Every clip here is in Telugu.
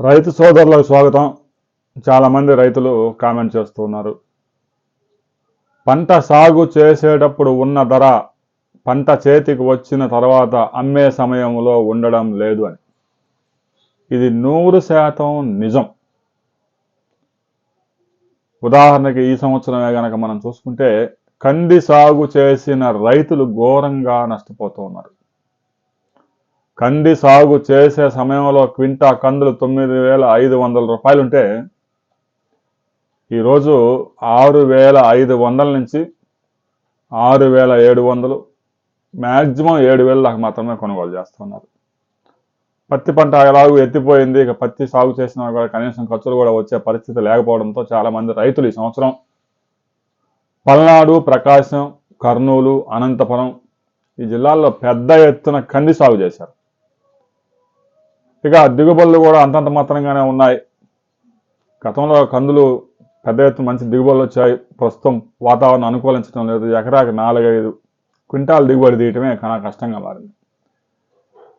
రైతు సోదరులకు స్వాగతం. చాలామంది రైతులు కామెంట్ చేస్తూ ఉన్నారు, పంట సాగు చేసేటప్పుడు ఉన్న ధర పంట చేతికి వచ్చిన తర్వాత అమ్మే సమయంలో ఉండడం లేదు అని. ఇది 100% నిజం. ఉదాహరణకి ఈ సంవత్సరమే గనక మనం చూసుకుంటే కంది సాగు చేసిన రైతులు ఘోరంగా నష్టపోతూ ఉన్నారు. కంది సాగు చేసే సమయంలో క్వింటా కందులు 9,500 రూపాయలు ఉంటే ఈరోజు 6,500 నుంచి 6,700, మ్యాక్సిమం 7,000 దాకా మాత్రమే కొనుగోలు చేస్తున్నారు. పత్తి పంట ఎలాగూ ఎత్తిపోయింది. ఇక పత్తి సాగు చేసినా కూడా కనీసం ఖర్చులు కూడా వచ్చే పరిస్థితి లేకపోవడంతో చాలామంది రైతులు ఈ సంవత్సరం పల్నాడు, ప్రకాశం, కర్నూలు, అనంతపురం ఈ జిల్లాల్లో పెద్ద ఎత్తున కంది సాగు చేశారు. ఇక దిగుబడులు కూడా అంతంత మాత్రంగానే ఉన్నాయి. గతంలో కందులు పెద్ద ఎత్తున మంచి దిగుబడులు వచ్చాయి. ప్రస్తుతం వాతావరణం అనుకూలించడం లేదు. ఎకరాకి 4-5 క్వింటాల్ దిగుబడి తీయటమే కష్టంగా మారింది.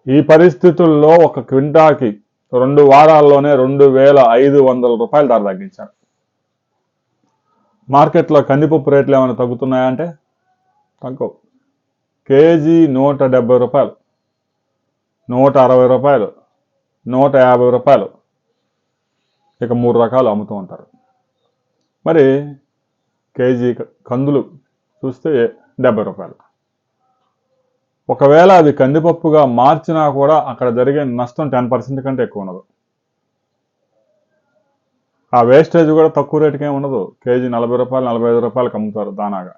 ఈ పరిస్థితుల్లో ఒక క్వింటాకి 2 వారాల్లోనే 2,500 రూపాయలు ధర తగ్గించారు. మార్కెట్లో కందిపప్పు రేట్లు ఏమైనా తగ్గుతున్నాయంటే తగ్గవు. కేజీ 170 రూపాయలు, 160 రూపాయలు, 150 రూపాయలు, ఇక 3 రకాలు అమ్ముతూ ఉంటారు. మరి కేజీ కందులు చూస్తే 70 రూపాయలు. ఒకవేళ అది కందిపప్పుగా మార్చినా కూడా అక్కడ జరిగే నష్టం 10% కంటే ఎక్కువ ఉండదు. ఆ వేస్టేజ్ కూడా తక్కువ రేటుకే ఉండదు. కేజీ 40 రూపాయలు, 45 రూపాయలకు అమ్ముతారు దానాగా.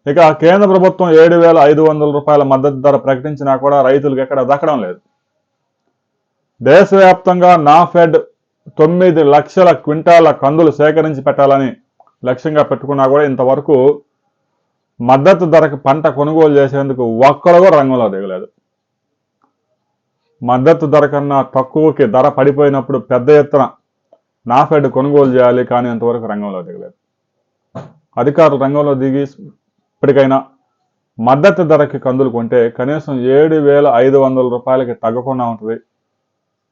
ఇక కేంద్ర ప్రభుత్వం 7,500 రూపాయల మద్దతు ధర ప్రకటించినా కూడా రైతులకు ఎక్కడ దక్కడం లేదు. దేశవ్యాప్తంగా నాఫెడ్ 9 లక్షల క్వింటాల కందులు సేకరించి పెట్టాలని లక్ష్యంగా పెట్టుకున్నా కూడా ఇంతవరకు మద్దతు ధరకు పంట కొనుగోలు చేసేందుకు ఒక్కరు కూడా రంగంలో దిగలేదు. మద్దతు ధర కన్నా తక్కువకి ధర పడిపోయినప్పుడు పెద్ద ఎత్తున నాఫెడ్ కొనుగోలు చేయాలి, కానీ ఇంతవరకు రంగంలో దిగలేదు. అధికారులు రంగంలో దిగి ఇప్పటికైనా మద్దతు ధరకి కందులు కొంటే కనీసం 7,500 రూపాయలకి తగ్గకుండా ఉంటుంది.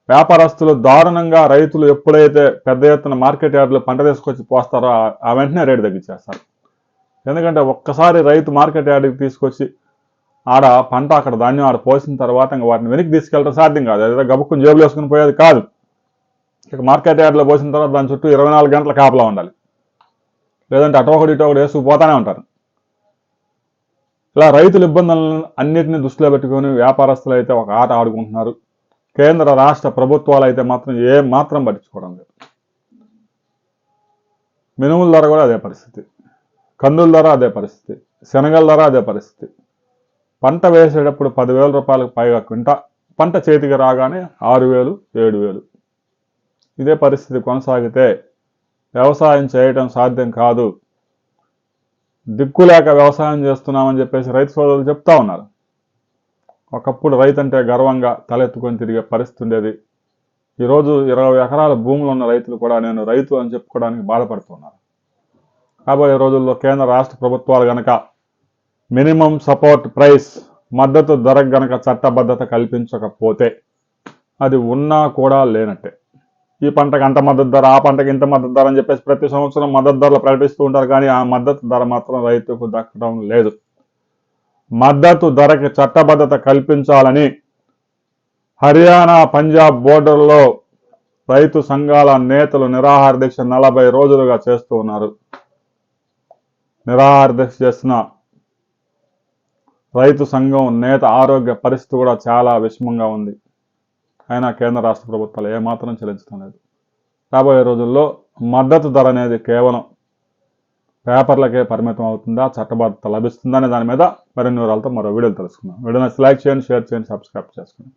వ్యాపారస్తులు దారుణంగా రైతులు ఎప్పుడైతే పెద్ద ఎత్తున మార్కెట్ యార్డులో పంట తీసుకొచ్చి పోస్తారో ఆ వెంటనే రేటు తగ్గించేస్తారు. ఎందుకంటే ఒక్కసారి రైతు మార్కెట్ యార్డుకి తీసుకొచ్చి ఆడ పంట అక్కడ ధాన్యం ఆడ పోసిన తర్వాత ఇంకా వాటిని వెనక్కి తీసుకెళ్ళడం సాధ్యం కాదు. అదే గబుక్కుని జేబులు వేసుకుని పోయేది కాదు. ఇక మార్కెట్ యార్డులో పోసిన తర్వాత దాని చుట్టూ 24 గంటల కాపలా ఉండాలి. లేదంటే అటో ఒకటి ఇటో ఒకటి వేసుకుపోతానే ఉంటారు. ఇలా రైతుల ఇబ్బందులను అన్నిటిని దృష్టిలో పెట్టుకొని వ్యాపారస్తులు అయితే ఒక ఆట ఆడుకుంటున్నారు. కేంద్ర రాష్ట్ర ప్రభుత్వాలు అయితే మాత్రం మాత్రం పట్టించుకోవడం లేదు. మినుముల ధర కూడా అదే పరిస్థితి, కందుల ధర అదే పరిస్థితి, శనగల ధర అదే పరిస్థితి. పంట వేసేటప్పుడు 10,000 రూపాయలకు పైగా క్వింటా, పంట చేతికి రాగానే 6,000, 7,000. ఇదే పరిస్థితి కొనసాగితే వ్యవసాయం చేయటం సాధ్యం కాదు. దిక్కులేక వ్యవసాయం చేస్తున్నామని చెప్పేసి రైతు సోదరులు చెప్తా ఉన్నారు. ఒకప్పుడు రైతు అంటే గర్వంగా తలెత్తుకొని తిరిగే పరిస్థితి ఉండేది. ఈరోజు 20 ఎకరాల భూములు ఉన్న రైతులు కూడా నేను రైతు అని చెప్పుకోవడానికి బాధపడుతున్నారు. రాబోయే రోజుల్లో కేంద్ర రాష్ట్ర ప్రభుత్వాలు గనక మినిమం సపోర్ట్ ప్రైస్ మద్దతు ధరకు గనక చట్టబద్ధత కల్పించకపోతే అది ఉన్నా కూడా లేనట్టే. ఈ పంటకు అంత మద్దతు ధర, ఆ పంటకి ఇంత మద్దతు ధర అని చెప్పేసి ప్రతి సంవత్సరం మద్దతు ధరలు ప్రకటిస్తూ ఉంటారు, కానీ ఆ మద్దతు ధర మాత్రం రైతుకు దక్కడం లేదు. మద్దతు ధరకి చట్టబద్ధత కల్పించాలని హర్యానా, పంజాబ్ బోర్డర్లో రైతు సంఘాల నేతలు నిరాహార దీక్ష 40 రోజులుగా చేస్తూ ఉన్నారు. నిరాహార దీక్ష చేసిన రైతు సంఘం నేత ఆరోగ్య పరిస్థితి కూడా చాలా విషమంగా ఉంది. అయినా కేంద్ర రాష్ట్ర ప్రభుత్వాలు ఏమాత్రం చెల్లించడం లేదు. రాబోయే రోజుల్లో మద్దతు ధర అనేది కేవలం పేపర్లకే పరిమితం అవుతుందా, చట్టబద్ధత లభిస్తుందా అనే దాని మీద మరిన్ని వివరాలతో మరో వీడియోలు తెలుసుకుందాం. వీడియో నచ్చితే లైక్ చేయండి, షేర్ చేయండి, సబ్స్క్రైబ్ చేసుకోండి.